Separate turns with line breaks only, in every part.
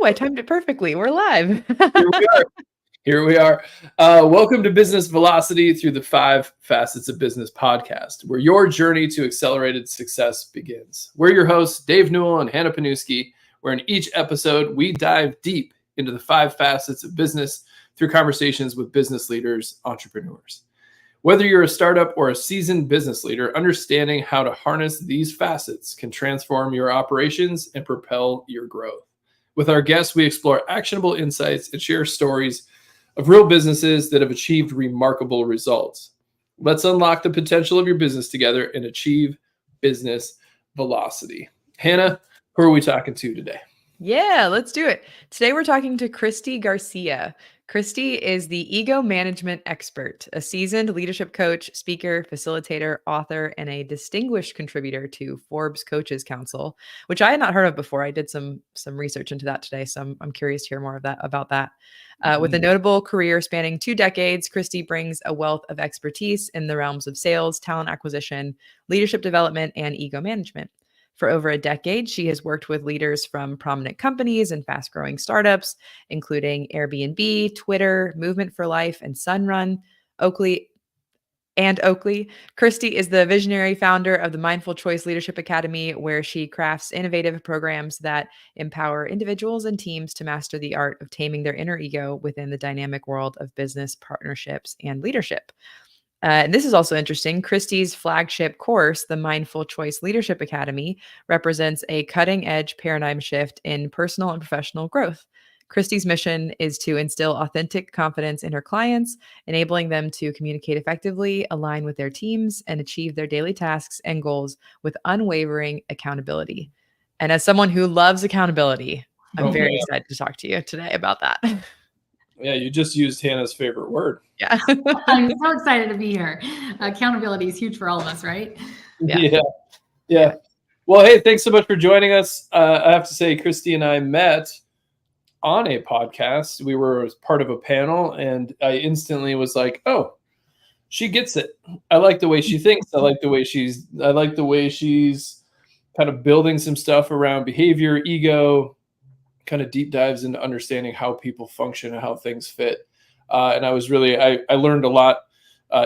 I timed it perfectly. We're live.
Here we are. Here we are. Welcome to Business Velocity through the 5 Facets of Business podcast, where your journey to accelerated success begins. We're your hosts, Dave Newell and Hannah Panuski, where in each episode, we dive deep into the 5 facets of business through conversations with business leaders, entrepreneurs. Whether you're a startup or a seasoned business leader, understanding how to harness these facets can transform your operations and propel your growth. With our guests, we explore actionable insights and share stories of real businesses that have achieved remarkable results. Let's unlock the potential of your business together and achieve business velocity. Hannah, who are we talking to today?
Yeah, let's do it. Today we're talking to Christie Garcia. Christie is the ego management expert, a seasoned leadership coach, speaker, facilitator, author, and a distinguished contributor to Forbes Coaches Council, which I had not heard of before. I did some research into that today, so I'm curious to hear more about that. With a notable career spanning 2 decades, Christie brings a wealth of expertise in the realms of sales, talent acquisition, leadership development, and ego management. For over a decade, she has worked with leaders from prominent companies and fast-growing startups, including Airbnb, Twitter, Movement for Life, and Sunrun, Oakley. Christie is the visionary founder of the Mindful Choice Leadership Academy, where she crafts innovative programs that empower individuals and teams to master the art of taming their inner ego within the dynamic world of business, partnerships, and leadership. And this is also interesting. Christie's flagship course, the Mindful Choice Leadership Academy, represents a cutting-edge paradigm shift in personal and professional growth. Christie's mission is to instill authentic confidence in her clients, enabling them to communicate effectively, align with their teams, and achieve their daily tasks and goals with unwavering accountability. And as someone who loves accountability, I'm very excited to talk to you today about that.
Yeah, you just used Hannah's favorite word.
Yeah.
I'm so excited to be here. Accountability is huge for all of us, right?
Yeah. Well, hey, thanks so much for joining us. I have to say, Christie and I met on a podcast. We were part of a panel, and I instantly was like, oh, she gets it. I like the way she thinks. I like the way she's kind of building some stuff around behavior, ego, kind of deep dives into understanding how people function and how things fit. And I was really, I learned a lot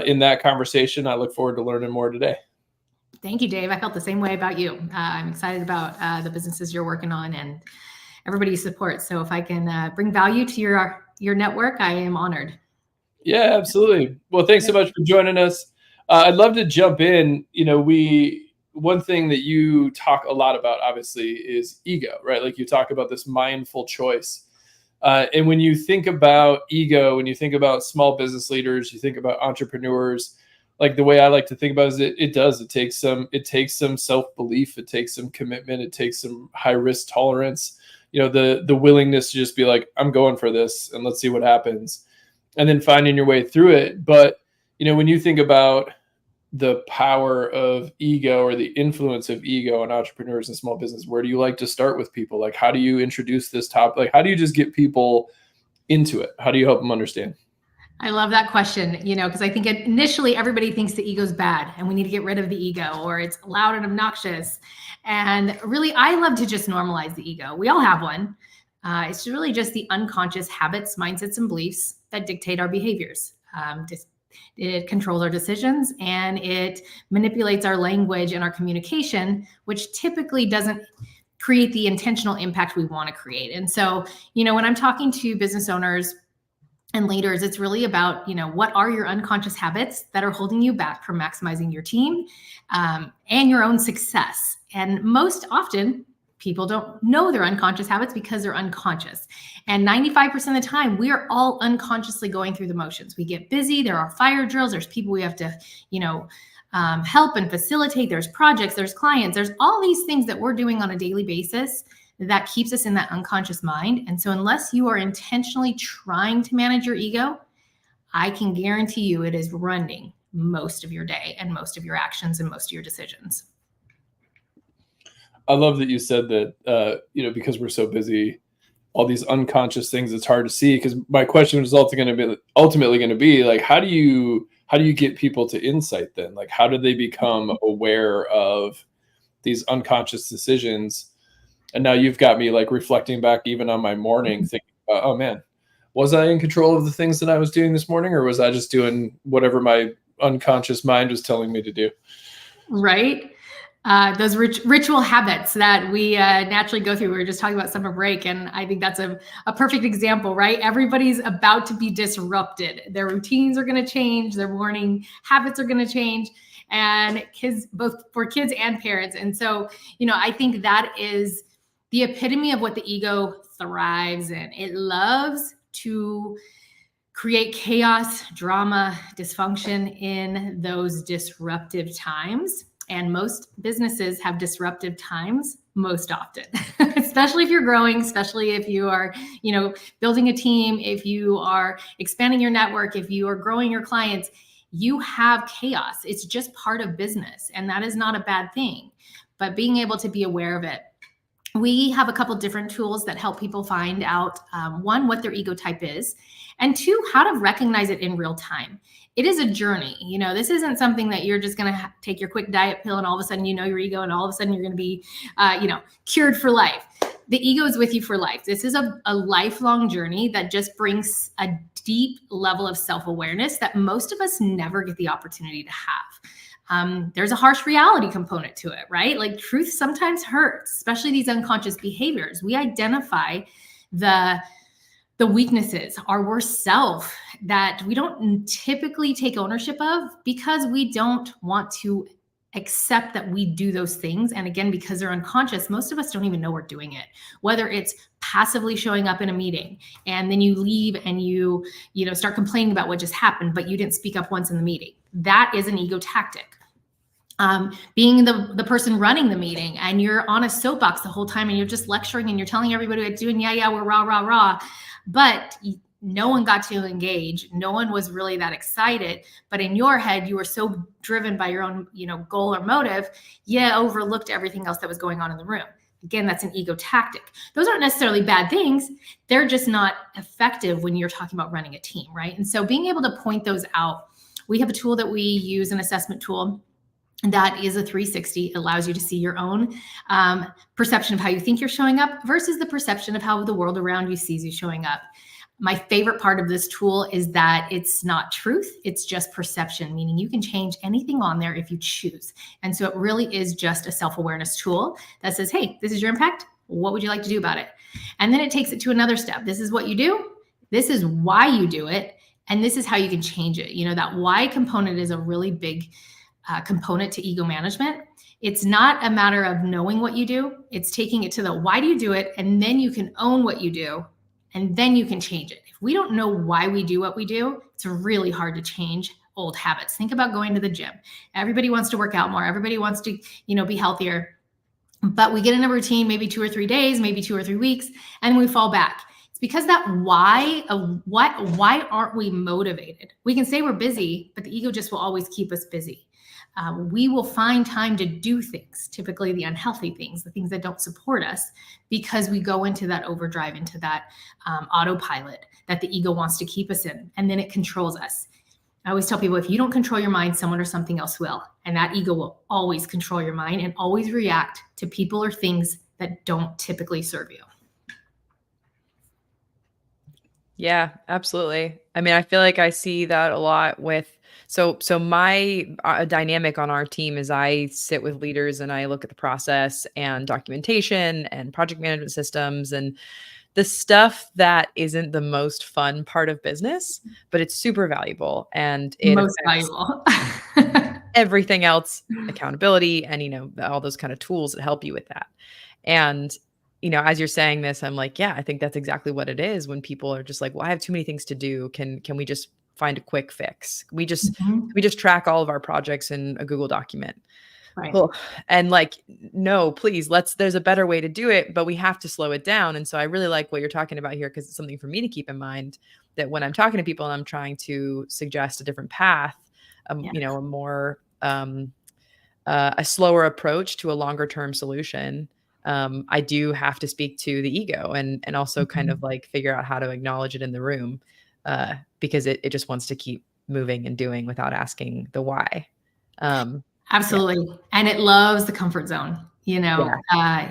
in that conversation. I look forward to learning more today.
Thank you, Dave. I felt the same way about you. I'm excited about the businesses you're working on and everybody you support. So if I can bring value to your network, I am honored.
Yeah, absolutely. Well, thanks so much for joining us. I'd love to jump in. One thing that you talk a lot about, obviously, is ego, right? Like you talk about this mindful choice. And when you think about ego, when you think about small business leaders, you think about entrepreneurs, like the way I like to think about it is it takes some self-belief, it takes some commitment, it takes some high risk tolerance, the willingness to just be like, I'm going for this and let's see what happens. And then finding your way through it. But, when you think about the power of ego or the influence of ego on entrepreneurs and small business, where do you like to start with people? Like, how do you introduce this topic? Like, how do you just get people into it? How do you help them understand?
I love that question, because I think initially everybody thinks the ego's bad and we need to get rid of the ego, or it's loud and obnoxious. And really, I love to just normalize the ego. We all have one. It's really just the unconscious habits, mindsets, and beliefs that dictate our behaviors. It controls our decisions and it manipulates our language and our communication, which typically doesn't create the intentional impact we want to create. And so, when I'm talking to business owners and leaders, it's really about, what are your unconscious habits that are holding you back from maximizing your team and your own success. And most often, people don't know their unconscious habits because they're unconscious. And 95% of the time, we are all unconsciously going through the motions. We get busy. There are fire drills. There's people we have to, help and facilitate. There's projects. There's clients. There's all these things that we're doing on a daily basis that keeps us in that unconscious mind. And so unless you are intentionally trying to manage your ego, I can guarantee you it is running most of your day and most of your actions and most of your decisions.
I love that you said that, because we're so busy, all these unconscious things, it's hard to see. Because my question was ultimately going to be like, how do you get people to insight then? Like, how do they become aware of these unconscious decisions? And now you've got me like reflecting back even on my morning, thinking, oh man, was I in control of the things that I was doing this morning, or was I just doing whatever my unconscious mind was telling me to do?
Right. Those ritual habits that we naturally go through. We were just talking about summer break, and I think that's a perfect example, right? Everybody's about to be disrupted. Their routines are going to change. Their morning habits are going to change, and kids, both for kids and parents. And so, I think that is the epitome of what the ego thrives in. It loves to create chaos, drama, dysfunction in those disruptive times. And most businesses have disruptive times most often, especially if you're growing, especially if you are, building a team, if you are expanding your network, if you are growing your clients, you have chaos. It's just part of business. And that is not a bad thing, but being able to be aware of it. We have a couple different tools that help people find out, one, what their ego type is, and two, how to recognize it in real time. It is a journey. This isn't something that you're just going to take your quick diet pill and all of a sudden your ego, and all of a sudden you're going to be, cured for life. The ego is with you for life. This is a lifelong journey that just brings a deep level of self-awareness that most of us never get the opportunity to have. There's a harsh reality component to it, right? Like truth sometimes hurts, especially these unconscious behaviors. We identify the weaknesses, our worst self that we don't typically take ownership of because we don't want to accept that we do those things. And again, because they're unconscious, most of us don't even know we're doing it. Whether it's passively showing up in a meeting and then you leave and you start complaining about what just happened, but you didn't speak up once in the meeting. That is an ego tactic. Being the person running the meeting and you're on a soapbox the whole time and you're just lecturing and you're telling everybody what to do and yeah, we're rah, rah, rah. But no one got to engage. No one was really that excited. But in your head, you were so driven by your own, goal or motive, overlooked everything else that was going on in the room. Again, that's an ego tactic. Those aren't necessarily bad things. They're just not effective when you're talking about running a team, right? And so being able to point those out, we have a tool that we use, an assessment tool. That is a 360. It allows you to see your own perception of how you think you're showing up versus the perception of how the world around you sees you showing up. My favorite part of this tool is that it's not truth. It's just perception, meaning you can change anything on there if you choose. And so it really is just a self-awareness tool that says, hey, this is your impact. What would you like to do about it? And then it takes it to another step. This is what you do. This is why you do it. And this is how you can change it. That why component is a really big component to ego management. It's not a matter of knowing what you do. It's taking it to the why do you do it? And then you can own what you do. And then you can change it. If we don't know why we do what we do, it's really hard to change old habits. Think about going to the gym. Everybody wants to work out more. Everybody wants to, be healthier. But we get in a routine, maybe 2 or 3 days, maybe 2 or 3 weeks, and we fall back. It's because that why aren't we motivated? We can say we're busy, but the ego just will always keep us busy. We will find time to do things, typically the unhealthy things, the things that don't support us, because we go into that overdrive, into that autopilot that the ego wants to keep us in, and then it controls us. I always tell people, if you don't control your mind, someone or something else will, and that ego will always control your mind and always react to people or things that don't typically serve you.
Yeah, absolutely. I mean, I feel like I see that a lot with so my dynamic on our team is I sit with leaders and I look at the process and documentation and project management systems and the stuff that isn't the most fun part of business, but it's super valuable and it
Most valuable.
everything else, accountability and all those kind of tools that help you with that. And as you're saying this, I'm like, yeah, I think that's exactly what it is when people are just like, well, I have too many things to do. Can we just find a quick fix? We just track all of our projects in a Google document.
Right.
Well, and no, please, there's a better way to do it, but we have to slow it down. And so I really like what you're talking about here, because it's something for me to keep in mind that when I'm talking to people and I'm trying to suggest a different path, a more, a slower approach to a longer term solution. I do have to speak to the ego and also kind of figure out how to acknowledge it in the room, because it just wants to keep moving and doing without asking the why.
Absolutely. Yeah. And it loves the comfort zone.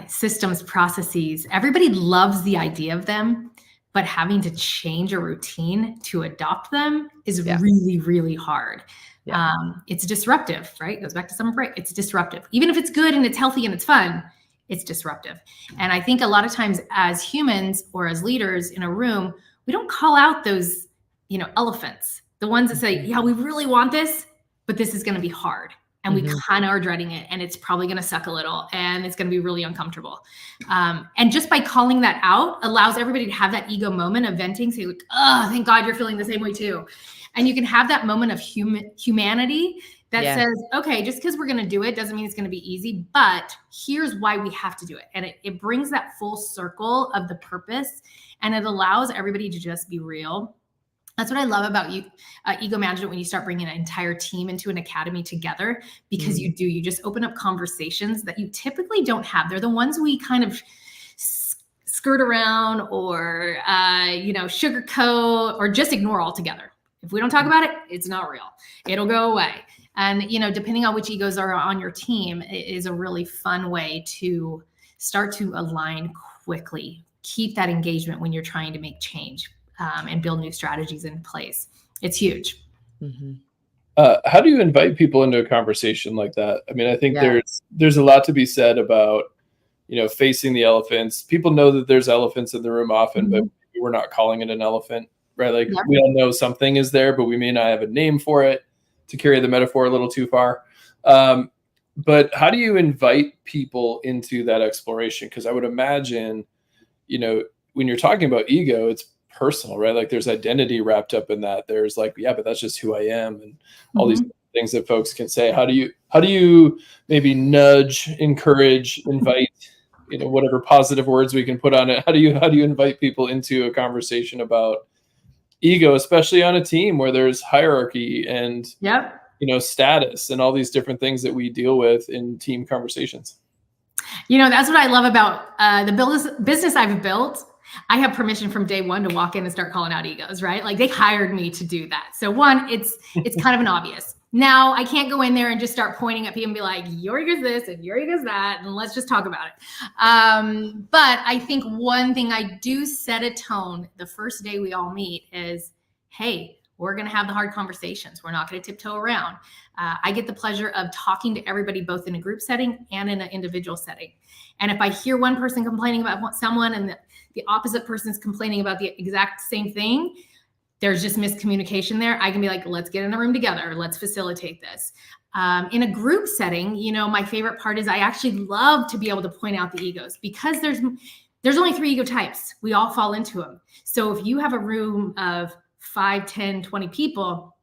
systems, processes. Everybody loves the idea of them, but having to change a routine to adopt them is really, really hard.
Yeah.
It's disruptive, right? It goes back to summer break. It's disruptive. Even if it's good and it's healthy and it's fun, it's disruptive. And I think a lot of times as humans or as leaders in a room, we don't call out those, elephants, the ones that say, yeah, we really want this, but this is going to be hard. And we kind of are dreading it, and it's probably going to suck a little, and it's going to be really uncomfortable. And just by calling that out allows everybody to have that ego moment of venting, say like, oh, thank God you're feeling the same way too. And you can have that moment of humanity that says, okay, just because we're going to do it doesn't mean it's going to be easy, but here's why we have to do it. And it brings that full circle of the purpose, and it allows everybody to just be real. That's what I love about ego management when you start bringing an entire team into an academy together, because you just open up conversations that you typically don't have. They're the ones we kind of skirt around or, sugarcoat or just ignore altogether. If we don't talk about it, it's not real. It'll go away. And, depending on which egos are on your team, it is a really fun way to start to align quickly. Keep that engagement when you're trying to make change. And build new strategies in place. It's huge.
How do you invite people into a conversation like that? I mean, I think there's a lot to be said about, facing the elephants. People know that there's elephants in the room often, but we're not calling it an elephant, right? Like we all know something is there, but we may not have a name for it, to carry the metaphor a little too far. But how do you invite people into that exploration? Because I would imagine, when you're talking about ego, it's personal, right? Like there's identity wrapped up in that. There's like, yeah, but that's just who I am, and all these things that folks can say. How do you maybe nudge, encourage, invite, whatever positive words we can put on it? How do you invite people into a conversation about ego, especially on a team where there's hierarchy and status and all these different things that we deal with in team conversations?
That's what I love about the business I've built. I have permission from day one to walk in and start calling out egos, right? Like they hired me to do that. So one, it's kind of an obvious. Now I can't go in there and just start pointing at people and be like, your ego's this and your ego's that, and let's just talk about it. But I think one thing I do set a tone the first day we all meet is, hey, we're going to have the hard conversations. We're not going to tiptoe around. I get the pleasure of talking to everybody, both in a group setting and in an individual setting. And if I hear one person complaining about someone and the opposite person is complaining about the exact same thing, there's just miscommunication there. I can be like, let's get in a room together. Let's facilitate this. In a group setting, my favorite part is I actually love to be able to point out the egos, because there's only 3 ego types. We all fall into them. So if you have a room of 5, 10, 20 people,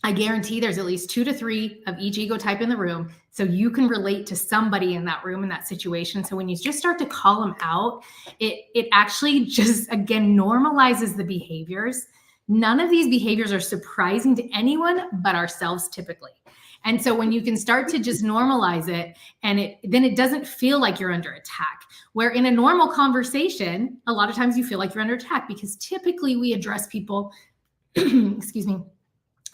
I guarantee there's at least 2 to 3 of each ego type in the room. So you can relate to somebody in that room, in that situation. So when you just start to call them out, it actually just, again, normalizes the behaviors. None of these behaviors are surprising to anyone but ourselves typically. And so when you can start to just normalize it, and then it doesn't feel like you're under attack. Where in a normal conversation, a lot of times you feel like you're under attack, because typically we address people, excuse me,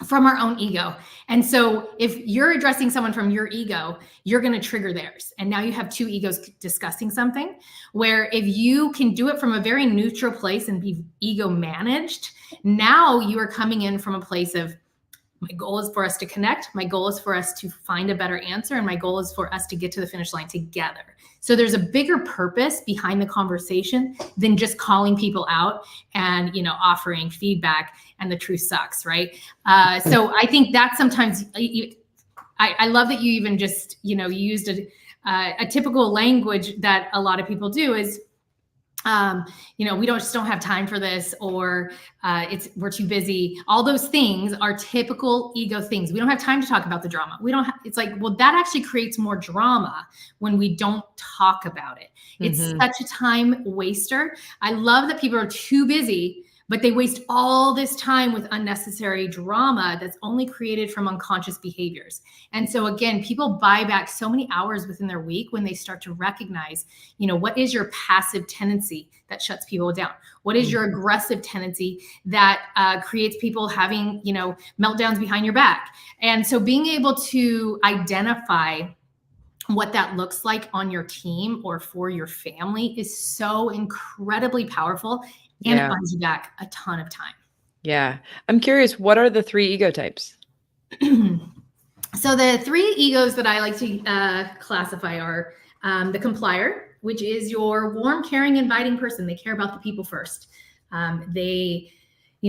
from our own ego. And so if you're addressing someone from your ego, you're going to trigger theirs. And now you have 2 egos discussing something, where if you can do it from a very neutral place and be ego managed, now you are coming in from a place of, my goal is for us to connect. My goal is for us to find a better answer. And my goal is for us to get to the finish line together. So there's a bigger purpose behind the conversation than just calling people out and, offering feedback and the truth sucks, right? So I think that sometimes I love that you even just, you used a typical language that a lot of people do is, we just don't have time for this, or we're too busy. All those things are typical ego things. We don't have time to talk about the drama. It's like, well, that actually creates more drama when we don't talk about it. It's such a time waster. I love that people are too busy, but they waste all this time with unnecessary drama that's only created from unconscious behaviors. And so again, people buy back so many hours within their week when they start to recognize, what is your passive tendency that shuts people down? What is your aggressive tendency that creates people having, meltdowns behind your back? And so being able to identify what that looks like on your team or for your family is so incredibly powerful, and it buys you back a ton of time.
Yeah. I'm curious, what are the 3 ego types?
So the 3 egos that I like to classify are the complier, which is your warm, caring, inviting person. They care about the people first. They,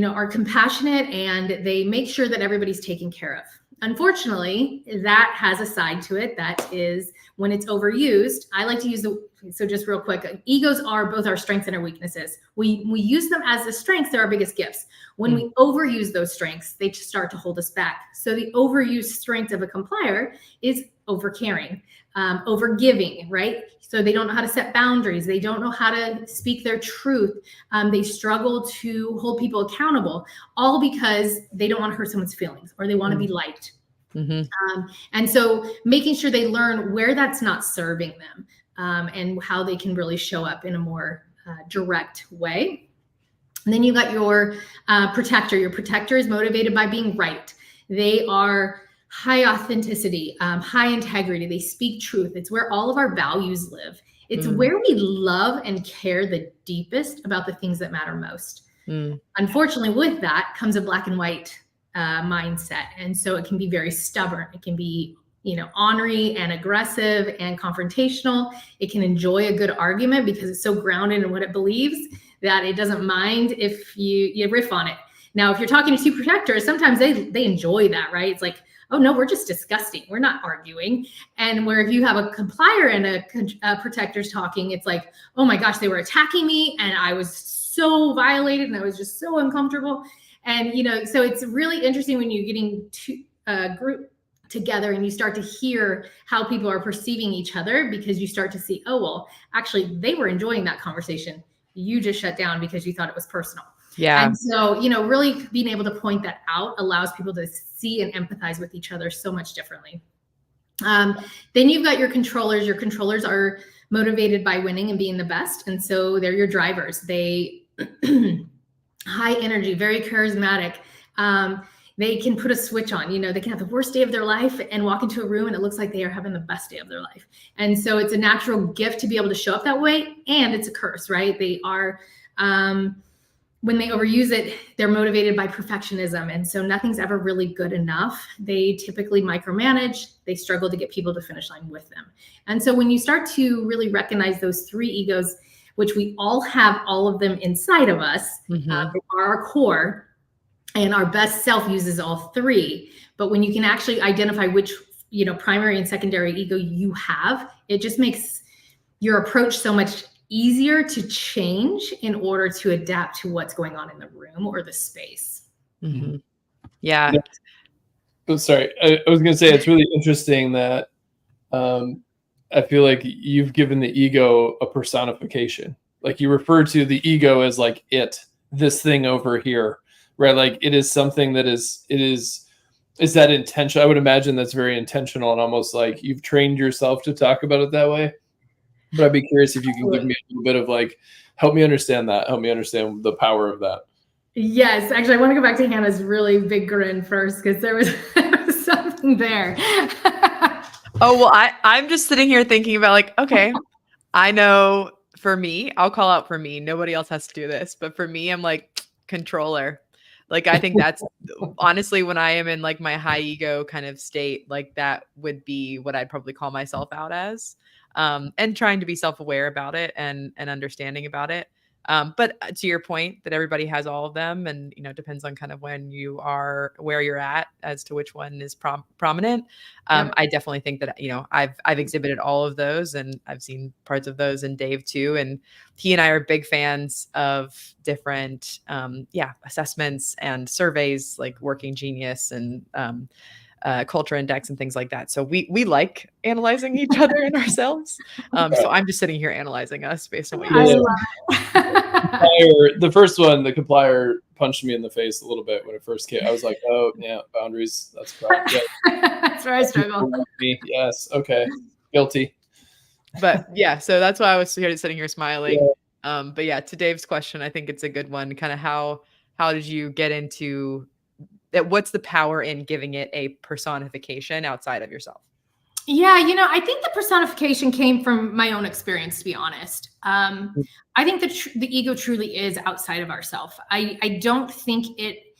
are compassionate, and they make sure that everybody's taken care of. Unfortunately, that has a side to it. That is when it's overused. I like to use so just real quick, egos are both our strengths and our weaknesses. We use them as the strengths. They're our biggest gifts. When we overuse those strengths, they just start to hold us back. So the overused strength of a complier is overcaring, overgiving, right? So they don't know how to set boundaries. They don't know how to speak their truth. They struggle to hold people accountable, all because they don't want to hurt someone's feelings, or they want to be liked. And so making sure they learn where that's not serving them, and how they can really show up in a more direct way. And then you got your protector. Your protector is motivated by being right. They are high authenticity, high integrity. They speak truth. It's where all of our values live. It's where we love and care the deepest about the things that matter most. Unfortunately, with that comes a black and white mindset. And so it can be very stubborn. It can be, ornery and aggressive and confrontational. It can enjoy a good argument because it's so grounded in what it believes that it doesn't mind if you riff on it. Now, if you're talking to 2 protectors, sometimes they enjoy that, right? It's like, oh no, we're just discussing. We're not arguing. And where if you have a complier and a protector's talking, it's like, oh my gosh, they were attacking me and I was so violated and I was just so uncomfortable. And, so it's really interesting when you're getting a group together and you start to hear how people are perceiving each other, because you start to see, oh, well, actually they were enjoying that conversation. You just shut down because you thought it was personal.
Yeah.
And so, really being able to point that out allows people to see and empathize with each other so much differently. Then you've got your controllers. Your controllers are motivated by winning and being the best. And so they're your drivers. They high energy, very charismatic. They can put a switch on, they can have the worst day of their life and walk into a room and it looks like they are having the best day of their life. And so it's a natural gift to be able to show up that way. And it's a curse, right? They are, when they overuse it, they're motivated by perfectionism. And so nothing's ever really good enough. They typically micromanage. They struggle to get people to finish line with them. And so when you start to really recognize those 3 egos, which we all have all of them inside of us, they are our core, and our best self uses all 3. But when you can actually identify which, primary and secondary ego you have, it just makes your approach so much easier to change in order to adapt to what's going on in the room or the space.
Yeah.
Oh, sorry. I was going to say, it's really interesting that I feel like you've given the ego a personification. Like you refer to the ego as like this thing over here, right? Like it is something that is that intentional? I would imagine that's very intentional and almost like you've trained yourself to talk about it that way. But I'd be curious if you can give me a little bit of like, help me understand that. Help me understand the power of that.
Yes. Actually, I want to go back to Hannah's really big grin first, because there was something there.
Oh, well, I'm just sitting here thinking about like, okay, I know for me, I'll call out for me. Nobody else has to do this. But for me, I'm like controller. Like, I think that's honestly, when I am in like my high ego kind of state, like that would be what I'd probably call myself out as. And trying to be self-aware about it and understanding about it. But to your point that everybody has all of them, and, it depends on kind of when you are, where you're at as to which one is prominent. I definitely think that, I've exhibited all of those, and I've seen parts of those in Dave too. And he and I are big fans of different, assessments and surveys like Working Genius and, culture index and things like that. So we like analyzing each other and ourselves. So I'm just sitting here analyzing us based on what you said.
The first one, the complier punched me in the face a little bit when it first came. I was like, oh yeah, boundaries. That's right. Yeah.
That's where I struggle.
Yes. Okay. Guilty.
But yeah, so that's why I was sitting here smiling. Yeah. But yeah, to Dave's question, I think it's a good one. Kind of how did you get into that? What's the power in giving it a personification outside of yourself?
Yeah, I think the personification came from my own experience, to be honest. I think the ego truly is outside of ourself. I don't think it,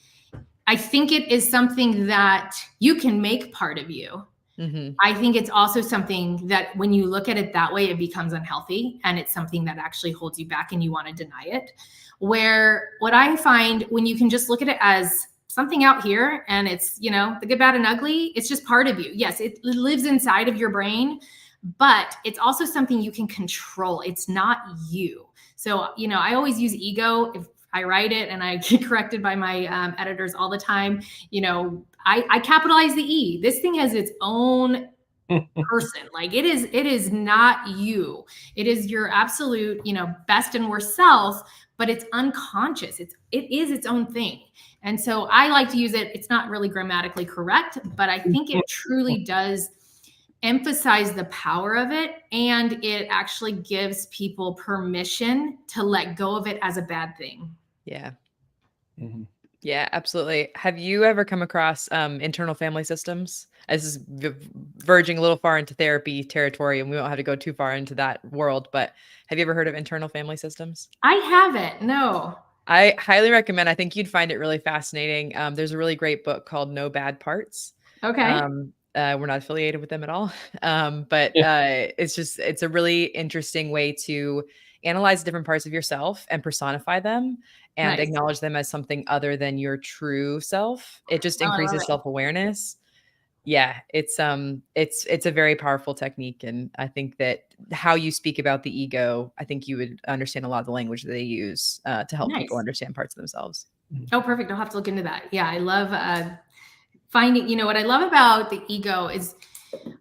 I think it is something that you can make part of you.
Mm-hmm.
I think it's also something that when you look at it that way, it becomes unhealthy and it's something that actually holds you back and you want to deny it. Where what I find when you can just look at it as something out here and it's, the good, bad, and ugly, it's just part of you. Yes, it lives inside of your brain, but it's also something you can control. It's not you. So, I always use ego. If I write it and I get corrected by my editors all the time, I capitalize the E. This thing has its own person. Like it is not you. It is your absolute, best and worst self, but it's unconscious. It is its own thing. And so I like to use it. It's not really grammatically correct, but I think it truly does emphasize the power of it. And it actually gives people permission to let go of it as a bad thing.
Yeah.
Mhm.
Yeah, absolutely. Have you ever come across internal family systems? This is verging a little far into therapy territory, and we won't have to go too far into that world, but have you ever heard of internal family systems?
I haven't. No.
I highly recommend. I think you'd find it really fascinating. There's a really great book called No Bad Parts.
Okay.
We're not affiliated with them at all. But
Yeah.
it's a really interesting way to analyze different parts of yourself and personify them and
Nice.
acknowledge them as something other than your true self. It just
Oh, I love
increases
it.
self-awareness. Yeah, it's a very powerful technique, and I think that how you speak about the ego, I think you would understand a lot of the language that they use to help people
Nice.
understand parts of themselves.
Oh, perfect. I'll have to look into that. Yeah, I love finding, what I love about the ego is,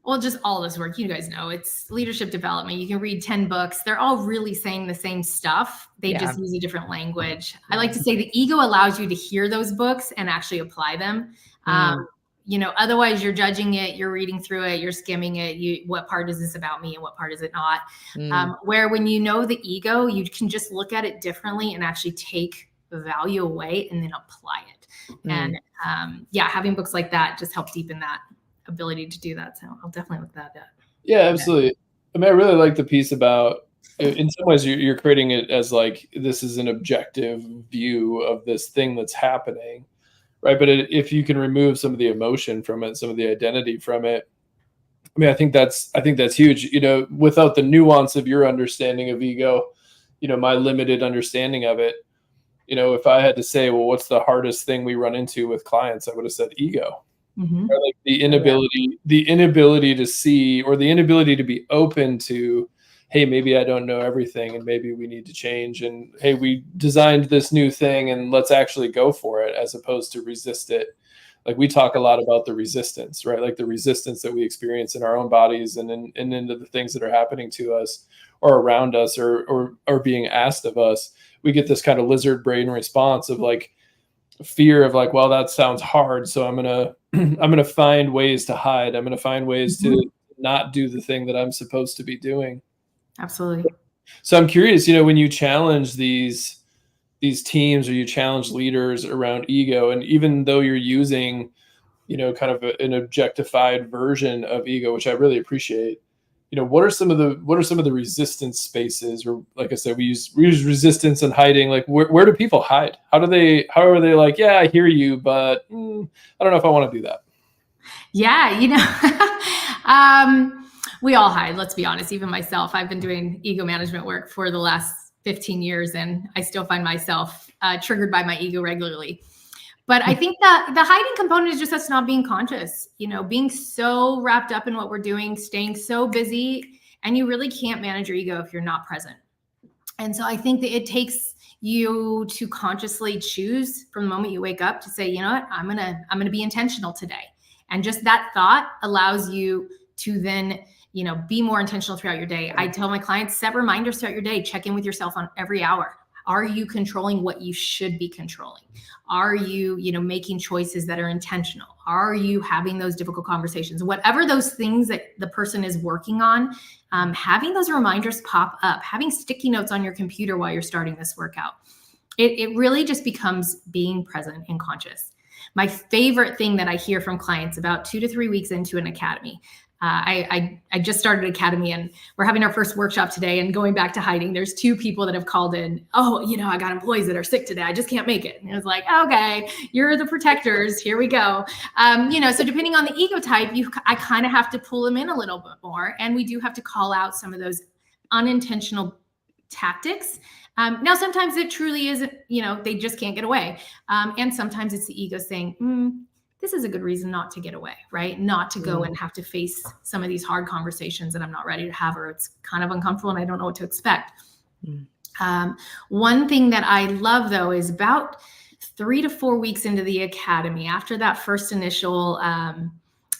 well, just all this work, you guys know, it's leadership development. You can read 10 books. They're all really saying the same stuff. They
Yeah.
just use a different language. I like to say the ego allows you to hear those books and actually apply them. Otherwise you're judging it, you're reading through it, you're skimming it. What part is this about me and what part is it not? Where when you know the ego, you can just look at it differently and actually take the value away and then apply it. And having books like that just help deepen that ability to do that. So I'll definitely look that up.
Yeah, absolutely. I mean, I really like the piece about, in some ways, you're creating it as like, this is an objective view of this thing that's happening, right? But if you can remove some of the emotion from it, some of the identity from it, I mean, I think that's huge. Without the nuance of your understanding of ego, my limited understanding of it, if I had to say, well, what's the hardest thing we run into with clients, I would have said ego.
Mm-hmm.
Or like the inability to see, or the inability to be open to, hey, maybe I don't know everything and maybe we need to change, and hey, we designed this new thing and let's actually go for it, as opposed to resist it. Like we talk a lot about the resistance, right? Like the resistance that we experience in our own bodies and into the things that are happening to us or around us or being asked of us. We get this kind of lizard brain response of like fear of like, well, that sounds hard, so I'm gonna find ways to hide. I'm gonna find ways to not do the thing that I'm supposed to be doing.
Absolutely.
So I'm curious, when you challenge these teams or you challenge leaders around ego, and even though you're using, kind of an objectified version of ego, which I really appreciate, what are some of the resistance spaces? Or like I said, we use resistance and hiding. Like where do people hide? How are they like, yeah, I hear you, but I don't know if I want to do that.
Yeah, we all hide, let's be honest. Even myself, I've been doing ego management work for the last 15 years, and I still find myself triggered by my ego regularly. But I think that the hiding component is just us not being conscious, being so wrapped up in what we're doing, staying so busy, and you really can't manage your ego if you're not present. And so I think that it takes you to consciously choose from the moment you wake up to say, you know what, I'm gonna be intentional today. And just that thought allows you to then, be more intentional throughout your day. I tell my clients, set reminders throughout your day, check in with yourself on every hour. Are you controlling what you should be controlling? Are you, making choices that are intentional? Are you having those difficult conversations? Whatever those things that the person is working on, having those reminders pop up, having sticky notes on your computer while you're starting this workout. It really just becomes being present and conscious. My favorite thing that I hear from clients about 2 to 3 weeks into an academy, I just started Academy, and we're having our first workshop today, and going back to hiding, there's 2 people that have called in. Oh, I got employees that are sick today. I just can't make it. And it was like, okay, you're the protectors. Here we go. So depending on the ego type, I kind of have to pull them in a little bit more. And we do have to call out some of those unintentional tactics. Now, sometimes it truly is, they just can't get away. And sometimes it's the ego saying, this is a good reason not to get away, right? Not to go and have to face some of these hard conversations that I'm not ready to have, or it's kind of uncomfortable and I don't know what to expect. One thing that I love, though, is about 3 to 4 weeks into the Academy, after that first initial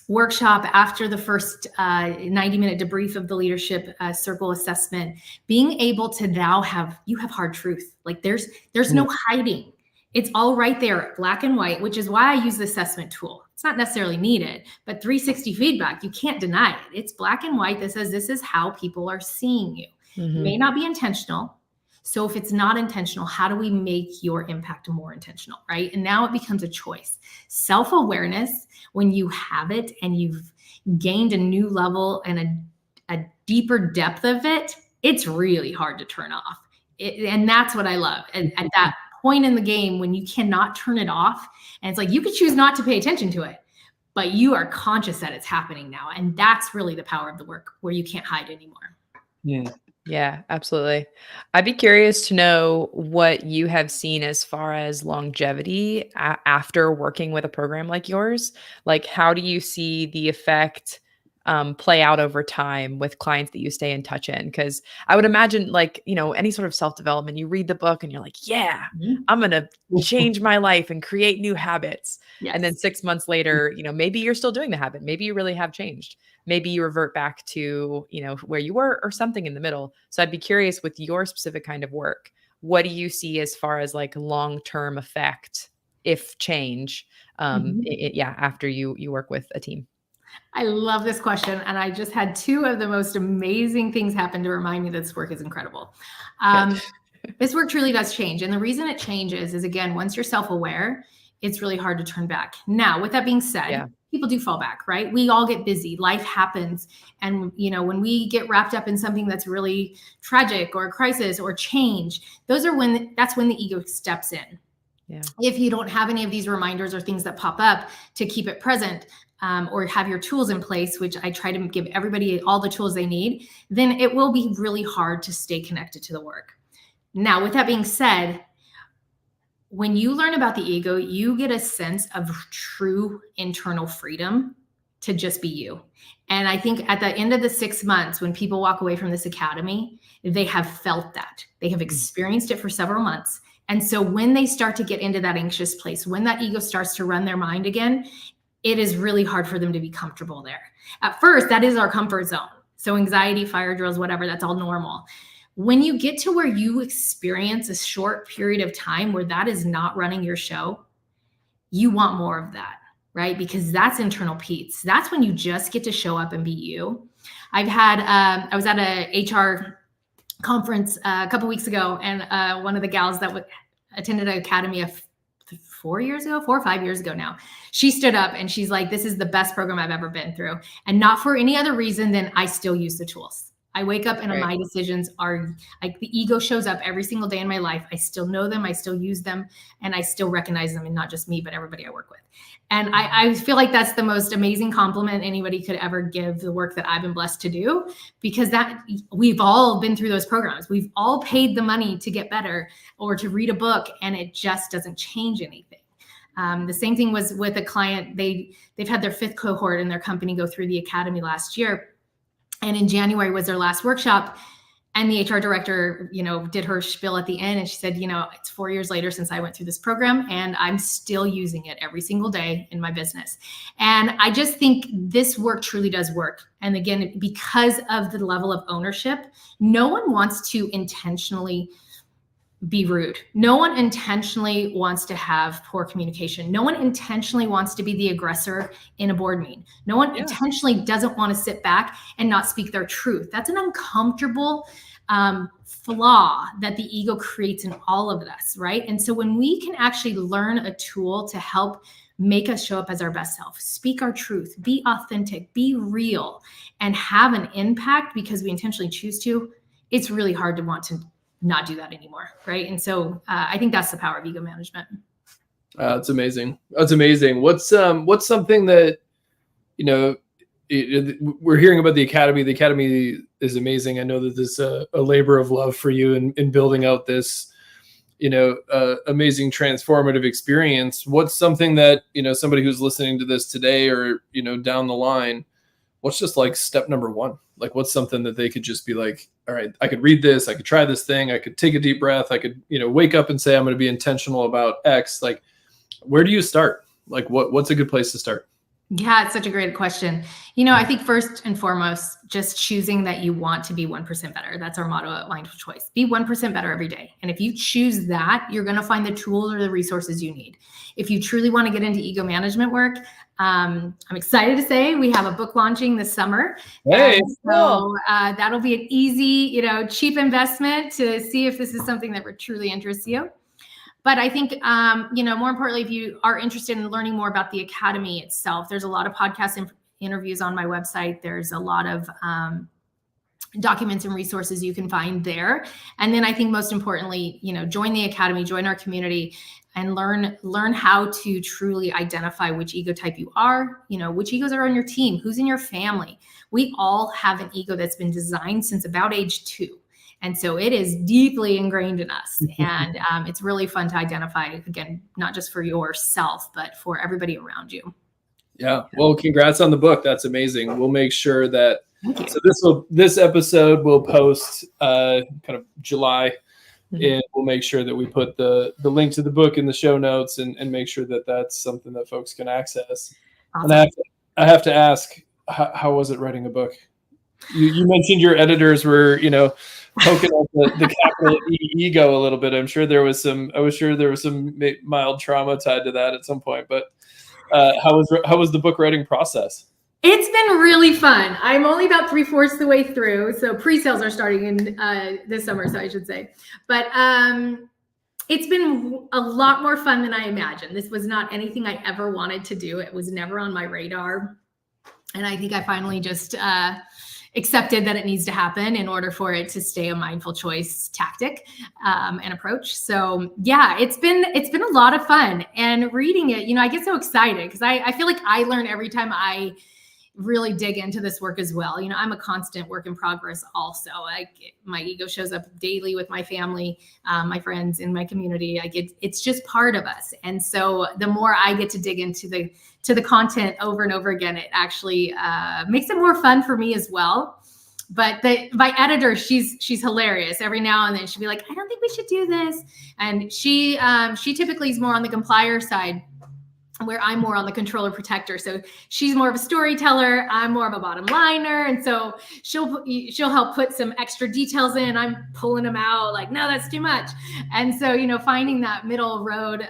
workshop, after the first 90-minute debrief of the leadership circle assessment, being able to now have hard truth. Like there's no hiding. It's all right there, black and white, which is why I use the assessment tool. It's not necessarily needed, but 360 feedback, you can't deny it. It's black and white that says this is how people are seeing you. It may not be intentional. So if it's not intentional, how do we make your impact more intentional, right? And now it becomes a choice. Self-awareness, when you have it and you've gained a new level and a deeper depth of it, it's really hard to turn off. And that's what I love. And at that point in the game when you cannot turn it off, and it's like you could choose not to pay attention to it, but you are conscious that it's happening now. And that's really the power of the work, where you can't hide anymore.
Yeah, absolutely. I'd be curious to know what you have seen as far as longevity after working with a program like yours. Like, how do you see the effect play out over time with clients that you stay in touch in? Because I would imagine, like, any sort of self-development, you read the book and you're like, yeah, I'm going to change my life and create new habits.
Yes.
And then 6 months later, maybe you're still doing the habit. Maybe you really have changed. Maybe you revert back to, where you were, or something in the middle. So I'd be curious, with your specific kind of work, what do you see as far as like long-term effect, if change, after you work with a team?
I love this question. And I just had 2 of the most amazing things happen to remind me that this work is incredible. This work truly does change. And the reason it changes is, again, once you're self-aware, it's really hard to turn back. Now, with that being said, people do fall back, right? We all get busy. Life happens. And, when we get wrapped up in something that's really tragic or a crisis or change, that's when the ego steps in. Yeah. If you don't have any of these reminders or things that pop up to keep it present, or have your tools in place, which I try to give everybody all the tools they need, then it will be really hard to stay connected to the work. Now, with that being said, when you learn about the ego, you get a sense of true internal freedom to just be you. And I think at the end of the 6 months, when people walk away from this academy, they have felt that. They have experienced it for several months. And so when they start to get into that anxious place, when that ego starts to run their mind again, it is really hard for them to be comfortable there. At first, that is our comfort zone. So anxiety, fire drills, whatever, that's all normal. When you get to where you experience a short period of time where that is not running your show, you want more of that, right? Because that's internal peace. That's when you just get to show up and be you. I was at a HR conference a couple weeks ago, and one of the gals that attended an academy 4 or 5 years ago now, she stood up and she's like, this is the best program I've ever been through. And not for any other reason than I still use the tools. I wake up and my decisions are like, the ego shows up every single day in my life. I still know them. I still use them, and I still recognize them, and not just me, but everybody I work with. And I feel like that's the most amazing compliment anybody could ever give the work that I've been blessed to do, because that we've all been through those programs. We've all paid the money to get better or to read a book, and it just doesn't change anything. The same thing was with a client. They've had their 5th cohort in their company go through the academy last year. And in January was their last workshop. And the HR director, did her spiel at the end. And she said, it's 4 years later since I went through this program, and I'm still using it every single day in my business. And I just think this work truly does work. And again, because of the level of ownership, no one wants to intentionally be rude. No one intentionally wants to have poor communication. No one intentionally wants to be the aggressor in a board meeting. No one intentionally doesn't want to sit back and not speak their truth. That's an uncomfortable flaw that the ego creates in all of us, right? And so when we can actually learn a tool to help make us show up as our best self, speak our truth, be authentic, be real, and have an impact because we intentionally choose to, it's really hard to want to not do that anymore, right? And so I think that's the power of ego management.
It's amazing. That's amazing. What's something that, we're hearing about the Academy. The Academy is amazing. I know that this is a labor of love for you in building out this, amazing transformative experience. What's something that, somebody who's listening to this today or, down the line, what's just like step number one? Like what's something that they could just be like, all right, I could read this, I could try this thing, I could take a deep breath, I could, wake up and say, I'm going to be intentional about X. Like, where do you start? Like what's a good place to start?
Yeah, it's such a great question. I think first and foremost, just choosing that you want to be 1% better. That's our motto at Mindful Choice. Be 1% better every day. And if you choose that, you're going to find the tools or the resources you need. If you truly want to get into ego management work, I'm excited to say we have a book launching this summer.
Hey,
so that'll be an easy, cheap investment to see if this is something that truly interests you. But I think, more importantly, if you are interested in learning more about the Academy itself, there's a lot of podcast interviews on my website. There's a lot of documents and resources you can find there. And then I think most importantly, join the Academy, join our community, and learn how to truly identify which ego type you are, which egos are on your team, who's in your family. We all have an ego that's been designed since about age 2. And so it is deeply ingrained in us. And it's really fun to identify, again, not just for yourself, but for everybody around you.
Yeah. Well, congrats on the book. That's amazing. We'll make sure that, so this episode will post kind of July, and we'll make sure that we put the link to the book in the show notes and make sure that that's something that folks can access. Awesome. And I have to ask, how was it writing a book? You mentioned your editors were, poking at the capital E ego a little bit. I was sure there was some mild trauma tied to that at some point, but how was the book writing process?
It's been really fun. I'm only about 3/4 the way through. So pre-sales are starting in this summer, so I should say, but it's been a lot more fun than I imagined. This was not anything I ever wanted to do. It was never on my radar. And I think I finally just accepted that it needs to happen in order for it to stay a mindful choice tactic and approach. So yeah, it's been a lot of fun. And reading it, I get so excited because I feel like I learn every time I really dig into this work as well. I'm a constant work in progress also. My ego shows up daily with my family, my friends, in my community. It's just part of us. And so the more I get to dig into the content over and over again, it actually makes it more fun for me as well. But my editor, she's hilarious. Every now and then she'll be like, I don't think we should do this. And she typically is more on the complier side, where I'm more on the controller protector. So she's more of a storyteller. I'm more of a bottom liner. And so she'll help put some extra details in. I'm pulling them out like, no, that's too much. And so, finding that middle road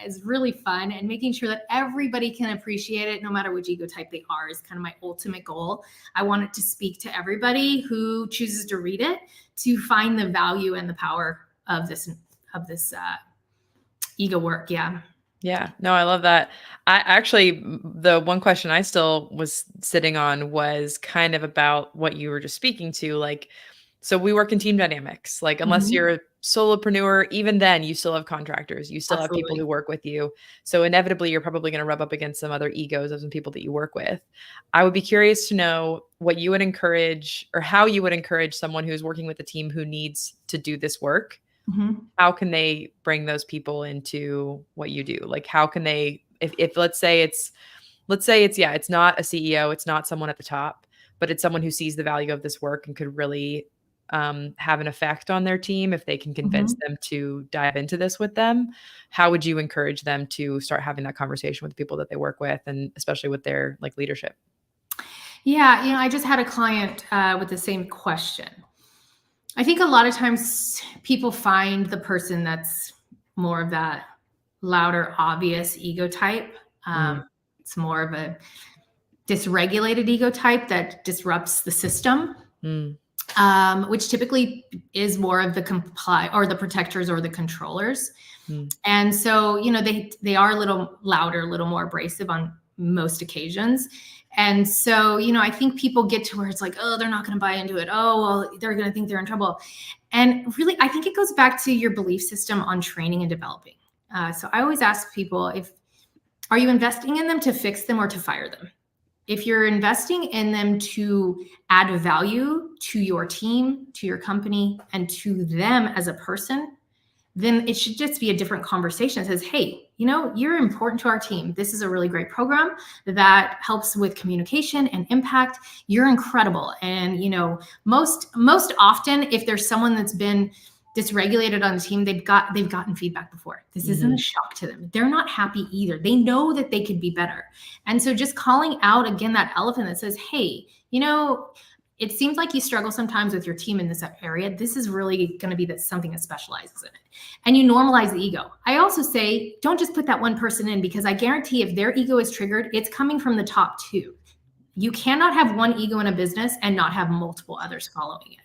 is really fun, and making sure that everybody can appreciate it, no matter which ego type they are, is kind of my ultimate goal. I want it to speak to everybody who chooses to read it, to find the value and the power of this ego work. Yeah.
Yeah, no, I love that. The one question I still was sitting on was kind of about what you were just speaking to. Like, so we work in team dynamics, like unless you're a solopreneur, even then you still have contractors, you still have people who work with you. So inevitably you're probably going to rub up against some other egos of some people that you work with. I would be curious to know what you would encourage, or how you would encourage someone who's working with a team who needs to do this work. How can they bring those people into what you do? Like, how can they, if let's say it's not a CEO, it's not someone at the top, but it's someone who sees the value of this work and could really have an effect on their team if they can convince them to dive into this with them. How would you encourage them to start having that conversation with the people that they work with, and especially with their leadership?
Yeah, I just had a client with the same question. I think a lot of times people find the person that's more of that louder, obvious ego type. It's more of a dysregulated ego type that disrupts the system. which typically is more of the comply or the protectors or the controllers. And so, they are a little louder, a little more abrasive on most occasions. And so, I think people get to where it's like, oh, they're not going to buy into it. Oh, well, they're going to think they're in trouble. And really, I think it goes back to your belief system on training and developing. So I always ask people, are you investing in them to fix them or to fire them? If you're investing in them to add value to your team, to your company, and to them as a person, then it should just be a different conversation. It says, hey, you're important to our team. This is a really great program that helps with communication and impact. You're incredible. And, most often, if there's someone that's been dysregulated on the team, they've gotten feedback before. This isn't a shock to them. They're not happy either. They know that they could be better. And so just calling out again, that elephant that says, hey, it seems like you struggle sometimes with your team in this area. This is really going to be something that specializes in it. And you normalize the ego. I also say, don't just put that one person in, because I guarantee if their ego is triggered, it's coming from the top two. You cannot have one ego in a business and not have multiple others following it.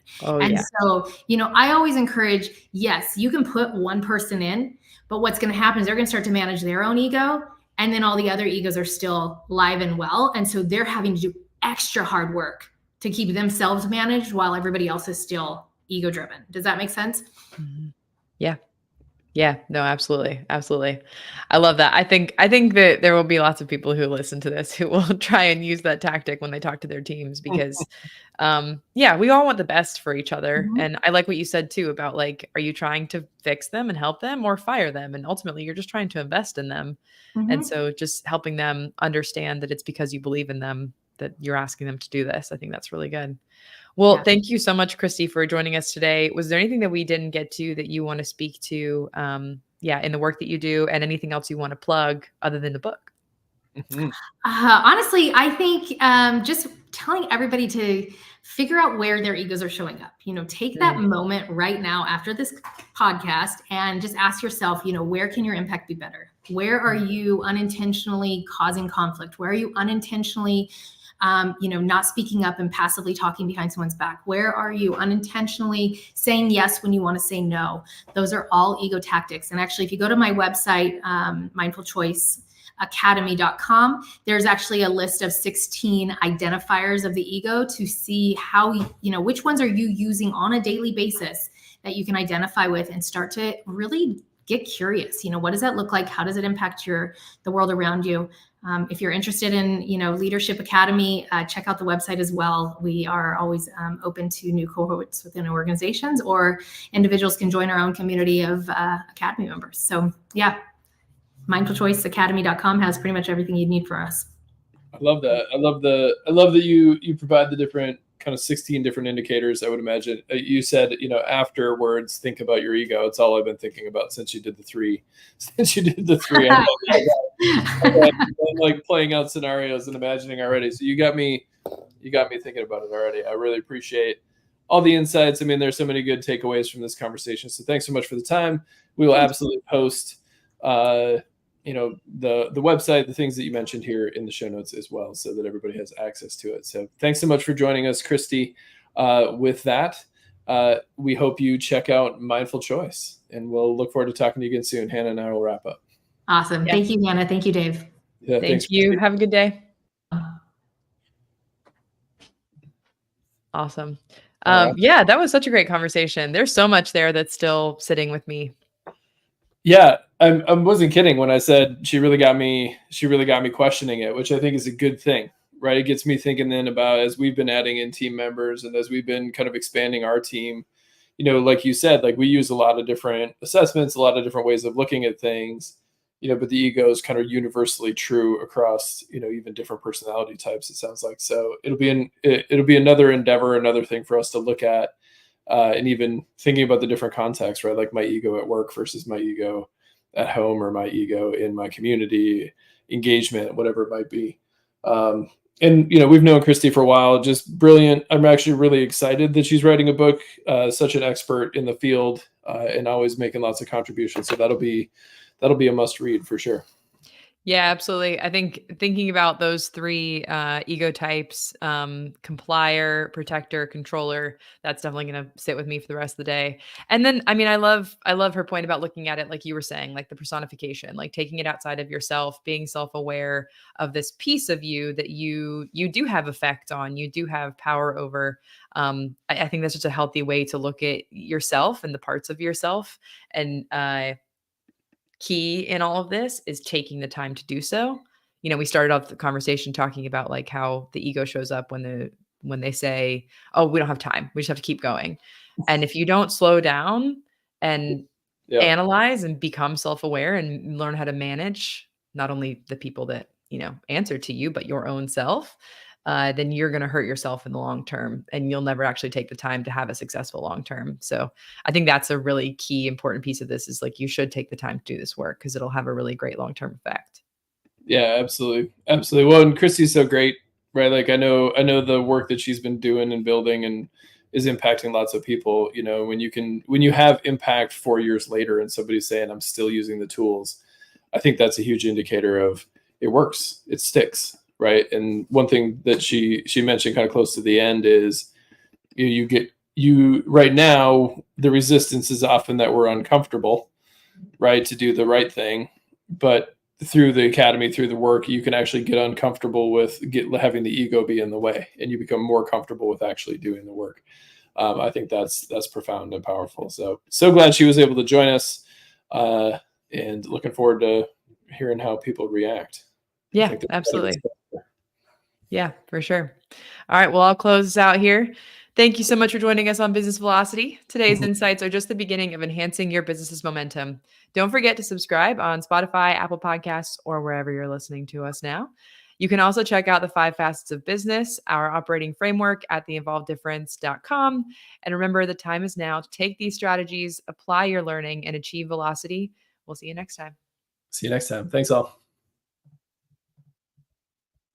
So, I always encourage, yes, you can put one person in, but what's going to happen is they're going to start to manage their own ego. And then all the other egos are still live and well. And so they're having to do extra hard work to keep themselves managed while everybody else is still ego driven. Does that make sense?
Yeah. Yeah, no, absolutely. Absolutely. I love that. I think that there will be lots of people who listen to this who will try and use that tactic when they talk to their teams, because we all want the best for each other. And I like what you said too about, like, are you trying to fix them and help them or fire them? And ultimately you're just trying to invest in them. And so just helping them understand that it's because you believe in them that you're asking them to do this. I think that's really good. Well, thank you so much, Christie, for joining us today. Was there anything that we didn't get to that you want to speak to, in the work that you do, and anything else you want to plug other than the book?
Honestly, I think just telling everybody to figure out where their egos are showing up. Take that moment right now after this podcast and just ask yourself, where can your impact be better? Where are you unintentionally causing conflict? Where are you unintentionally not speaking up and passively talking behind someone's back? Where are you unintentionally saying yes when you want to say no? Those are all ego tactics. And actually, if you go to my website, mindfulchoiceacademy.com, there's actually a list of 16 identifiers of the ego to see how, which ones are you using on a daily basis that you can identify with and start to really get curious. What does that look like? How does it impact the world around you? If you're interested in, Leadership Academy, check out the website as well. We are always open to new cohorts within organizations, or individuals can join our own community of Academy members. So mindfulchoiceacademy.com has pretty much everything you need for us.
I love that. I love that you provide the different kind of 16 different indicators. I would imagine you said, afterwards, think about your ego. It's all I've been thinking about since you did the three. I'm like playing out scenarios and imagining already. So you got me thinking about it already. I really appreciate all the insights. I mean, there's so many good takeaways from this conversation. So thanks so much for the time. We will absolutely post, the website, the things that you mentioned here in the show notes as well, so that everybody has access to it. So thanks so much for joining us, Christie. With that, we hope you check out Mindful Choice, and we'll look forward to talking to you again soon. Hannah and I will wrap up.
Awesome. Yeah. Thank you, Hannah. Thank you, Dave.
Yeah,
Thank you. Have a good day. Awesome. That was such a great conversation. There's so much there that's still sitting with me.
Yeah, I wasn't kidding when I said she really got me questioning it, which I think is a good thing, right? It gets me thinking then about, as we've been adding in team members and as we've been kind of expanding our team, like you said, like we use a lot of different assessments, a lot of different ways of looking at things, but the ego is kind of universally true across, even different personality types, it sounds like. So it'll be another endeavor, another thing for us to look at. And even thinking about the different contexts, right? Like my ego at work versus my ego at home, or my ego in my community, engagement, whatever it might be. And, we've known Christie for a while, just brilliant. I'm actually really excited that she's writing a book, such an expert in the field, and always making lots of contributions. So that'll be a must read for sure.
Yeah, absolutely. I think thinking about those three ego types, complier, protector, controller, that's definitely going to sit with me for the rest of the day. And then, I mean, I love her point about looking at it like you were saying, like the personification, like taking it outside of yourself, being self-aware of this piece of you that you do have effect on, you do have power over. I think that's just a healthy way to look at yourself and the parts of yourself. And key in all of this is taking the time to do so. We started off the conversation talking about like how the ego shows up when they say, "Oh, we don't have time. We just have to keep going." And if you don't slow down and
Yeah.
analyze and become self-aware and learn how to manage not only the people that, answer to you, but your own self, then you're going to hurt yourself in the long term and you'll never actually take the time to have a successful long term. So I think that's a really key important piece of this is like you should take the time to do this work because it'll have a really great long term effect.
Yeah, absolutely. Absolutely. Well, and Christy's so great, right? Like I know the work that she's been doing and building and is impacting lots of people. When you have impact 4 years later and somebody's saying, I'm still using the tools, I think that's a huge indicator of it works, it sticks, right? And one thing that she mentioned kind of close to the end is you right now, the resistance is often that we're uncomfortable, right, to do the right thing. But through the academy, through the work, you can actually get uncomfortable with having the ego be in the way, and you become more comfortable with actually doing the work. I think that's profound and powerful. So glad she was able to join us, and looking forward to hearing how people react. I
Yeah,
think there's a lot of good
absolutely.
stuff there.
Yeah, for sure. All right. Well, I'll close this out here. Thank you so much for joining us on Business Velocity. Today's insights are just the beginning of enhancing your business's momentum. Don't forget to subscribe on Spotify, Apple Podcasts, or wherever you're listening to us now. You can also check out the 5 facets of business, our operating framework at theinvolveddifference.com. And remember, the time is now to take these strategies, apply your learning, and achieve velocity. We'll see you next time.
See you next time. Thanks all.